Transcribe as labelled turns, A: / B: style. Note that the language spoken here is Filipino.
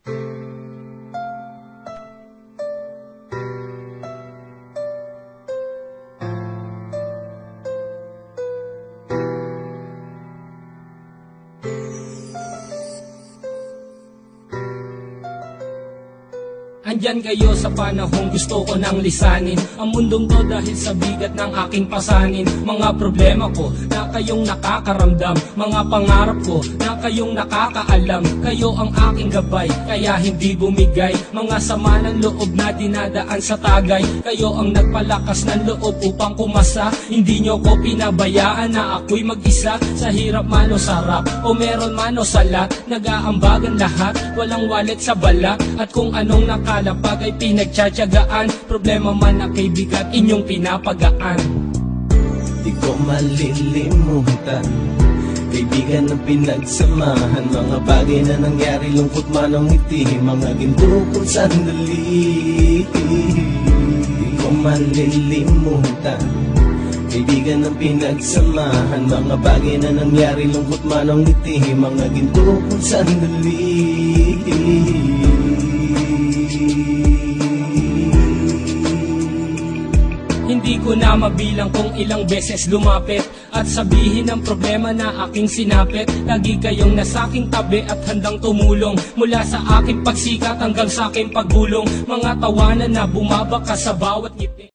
A: Andyan kayo sa panahong gusto ko nang lisanin ang mundong to dahil sa bigat ng aking pasanin. Mga problema ko na kayong nakakaramdam, mga pangarap ko na kayong nakakaalam. Kayo ang aking gabay, kaya hindi bumigay. Mga sama ng loob na dinadaan sa tagay. Kayo ang nagpalakas ng loob upang kumasa. Hindi nyo ko pinabayaan na ako'y mag-isa. Sa hirap man o sarap, o meron man o salat, nag-aambagan lahat, walang walet sa balak. At kung anong nakalapag ay pinagtsatsagaan, problema man na kay bigat inyong pinapagaan.
B: Di ko malilimutan, kaibigan ng pinagsamahan, mga bagay na nangyari, lungkot man ang ngiti, mga ginto kong sandali. Di ko malilimutan, kaibigan ng pinagsamahan, mga bagay na nangyari, lungkot man ang ngiti, mga ginto kong sandali.
A: Hindi ko na mabilang kung ilang beses lumapit at sabihin ang problema na aking sinapit. Lagi kayong nasa aking tabi at handang tumulong, mula sa aking pagsikat hanggang sa aking paggulong. Mga tawanan na bumabaka sa bawat ngiti.